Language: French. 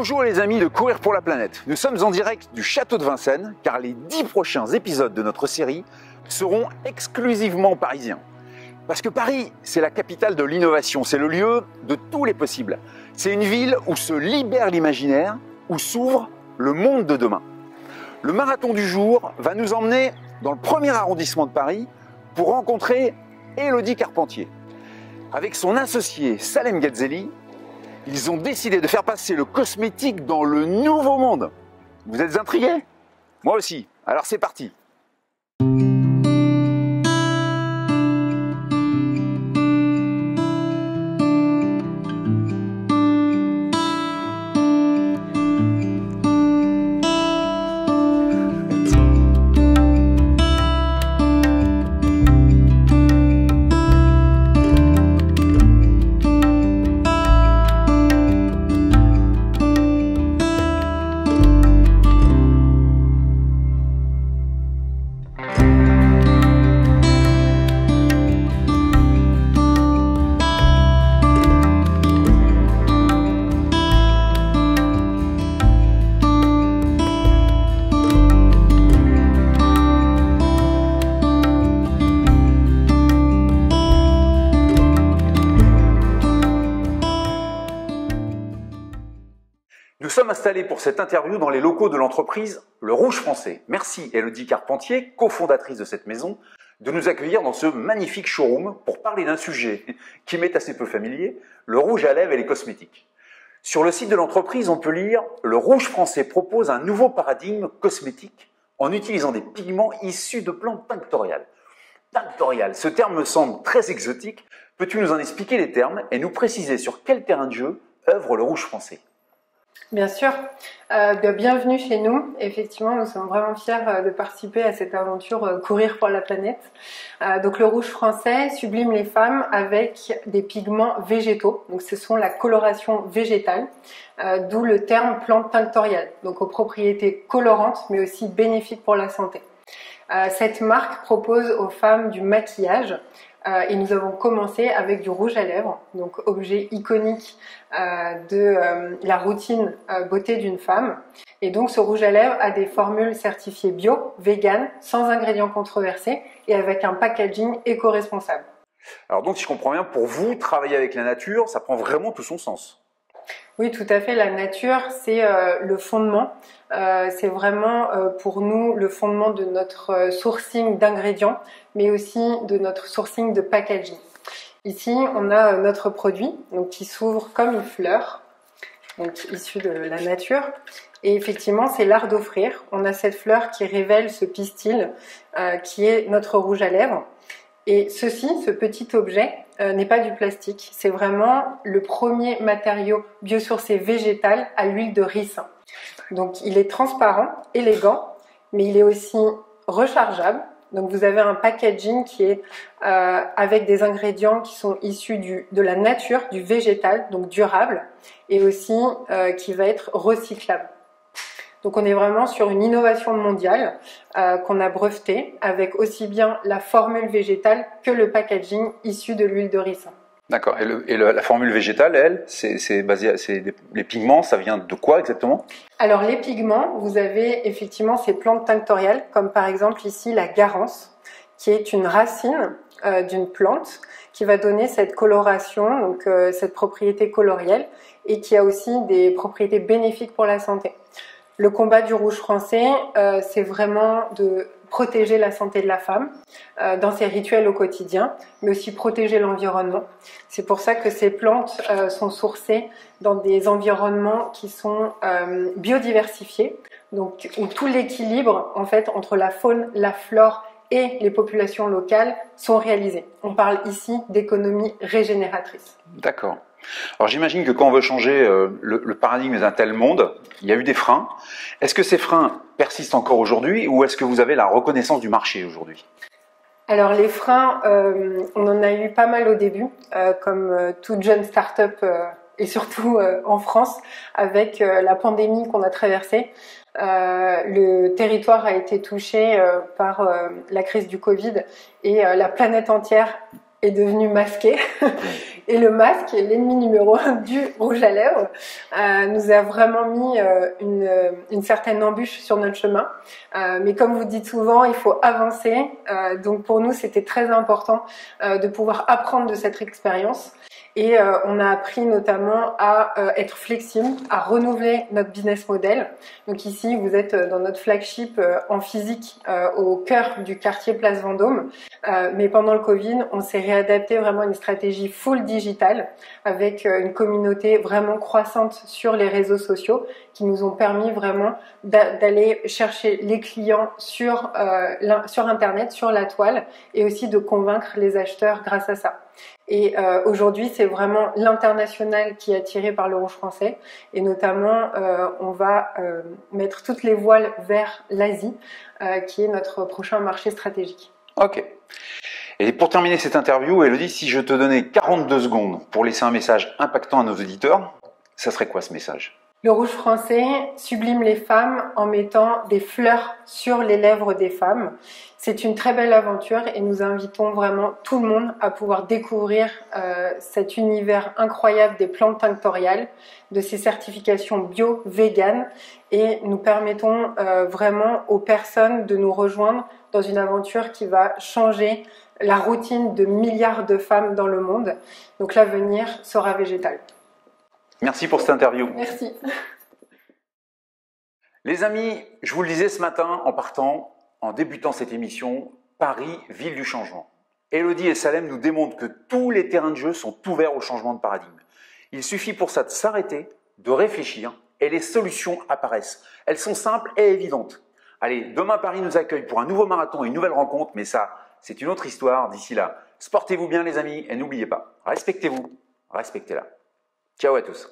Bonjour les amis de Courir pour la planète. Nous sommes en direct du château de Vincennes car les 10 prochains épisodes de notre série seront exclusivement parisiens. Parce que Paris, c'est la capitale de l'innovation, c'est le lieu de tous les possibles. C'est une ville où se libère l'imaginaire, où s'ouvre le monde de demain. Le marathon du jour va nous emmener dans le premier arrondissement de Paris pour rencontrer Élodie Carpentier. Avec son associé Salem Ghazeli, ils ont décidé de faire passer le cosmétique dans le nouveau monde. Vous êtes intrigués? Moi aussi. Alors c'est parti. Nous sommes installés pour cette interview dans les locaux de l'entreprise Le Rouge Français. Merci Élodie Carpentier, cofondatrice de cette maison, de nous accueillir dans ce magnifique showroom pour parler d'un sujet qui m'est assez peu familier, le rouge à lèvres et les cosmétiques. Sur le site de l'entreprise, on peut lire « Le Rouge Français propose un nouveau paradigme cosmétique en utilisant des pigments issus de plantes tinctoriales ». Tinctorial, ce terme me semble très exotique. Peux-tu nous en expliquer les termes et nous préciser sur quel terrain de jeu œuvre le Rouge Français ? Bien sûr, bienvenue chez nous. Effectivement, nous sommes vraiment fiers de participer à cette aventure Courir pour la planète. Donc le Rouge Français sublime les femmes avec des pigments végétaux. Donc ce sont la coloration végétale, d'où le terme plante tinctoriale. Donc aux propriétés colorantes mais aussi bénéfiques pour la santé. Cette marque propose aux femmes du maquillage. Et nous avons commencé avec du rouge à lèvres, donc objet iconique de la routine beauté d'une femme. Et donc ce rouge à lèvres a des formules certifiées bio, vegan, sans ingrédients controversés et avec un packaging éco-responsable. Alors donc si je comprends bien, pour vous, travailler avec la nature, ça prend vraiment tout son sens. Oui, tout à fait. La nature, c'est le fondement. C'est vraiment pour nous le fondement de notre sourcing d'ingrédients, mais aussi de notre sourcing de packaging. Ici, on a notre produit donc, qui s'ouvre comme une fleur, donc issu de la nature. Et effectivement, c'est l'art d'offrir. On a cette fleur qui révèle ce pistil qui est notre rouge à lèvres. Et ce petit objet, n'est pas du plastique. C'est vraiment le premier matériau biosourcé végétal à l'huile de ricin. Donc il est transparent, élégant, mais il est aussi rechargeable. Donc vous avez un packaging qui est avec des ingrédients qui sont issus de la nature, du végétal, donc durable, et aussi qui va être recyclable. Donc on est vraiment sur une innovation mondiale qu'on a brevetée avec aussi bien la formule végétale que le packaging issu de l'huile de ricin. D'accord. Et la formule végétale, elle, c'est basé, les pigments, ça vient de quoi exactement? Alors les pigments, vous avez effectivement ces plantes tinctoriales, comme par exemple ici la garance, qui est une racine d'une plante qui va donner cette coloration, donc cette propriété colorielle, et qui a aussi des propriétés bénéfiques pour la santé. Le combat du Rouge Français, c'est vraiment de protéger la santé de la femme dans ses rituels au quotidien, mais aussi protéger l'environnement. C'est pour ça que ces plantes sont sourcées dans des environnements qui sont biodiversifiés, donc où tout l'équilibre en fait entre la faune, la flore et les populations locales sont réalisés. On parle ici d'économie régénératrice. D'accord. Alors j'imagine que quand on veut changer le paradigme d'un tel monde, il y a eu des freins. Est-ce que ces freins persistent encore aujourd'hui ou est-ce que vous avez la reconnaissance du marché aujourd'hui? Alors les freins, on en a eu pas mal au début, comme toute jeune start-up et surtout en France, avec la pandémie qu'on a traversée. Le territoire a été touché par la crise du Covid et la planète entière est devenue masquée. Et le masque, l'ennemi numéro 1 du rouge à lèvres, nous a vraiment mis une certaine embûche sur notre chemin. Mais comme vous dites souvent, il faut avancer. Donc pour nous, c'était très important de pouvoir apprendre de cette expérience. Et on a appris notamment à être flexible, à renouveler notre business model. Donc ici, vous êtes dans notre flagship en physique au cœur du quartier Place Vendôme. Mais pendant le Covid, on s'est réadapté vraiment à une stratégie full digital avec une communauté vraiment croissante sur les réseaux sociaux qui nous ont permis vraiment d'aller chercher les clients sur Internet, sur la toile et aussi de convaincre les acheteurs grâce à ça. Et aujourd'hui, c'est vraiment l'international qui est attiré par le rouge français. Et notamment, on va mettre toutes les voiles vers l'Asie, qui est notre prochain marché stratégique. Ok. Et pour terminer cette interview, Elodie, si je te donnais 42 secondes pour laisser un message impactant à nos auditeurs, ça serait quoi ce message ? Le rouge français sublime les femmes en mettant des fleurs sur les lèvres des femmes. C'est une très belle aventure et nous invitons vraiment tout le monde à pouvoir découvrir cet univers incroyable des plantes tinctoriales, de ces certifications bio, vegan, et nous permettons vraiment aux personnes de nous rejoindre dans une aventure qui va changer la routine de milliards de femmes dans le monde. Donc l'avenir sera végétal. Merci pour cette interview. Merci. Les amis, je vous le disais ce matin en partant, en débutant cette émission, Paris, ville du changement. Elodie et Salem nous démontrent que tous les terrains de jeu sont ouverts au changement de paradigme. Il suffit pour ça de s'arrêter, de réfléchir et les solutions apparaissent. Elles sont simples et évidentes. Allez, demain Paris nous accueille pour un nouveau marathon et une nouvelle rencontre, mais ça, c'est une autre histoire. D'ici là, sportez-vous bien les amis et n'oubliez pas, respectez-vous, respectez-la. Ciao à tous.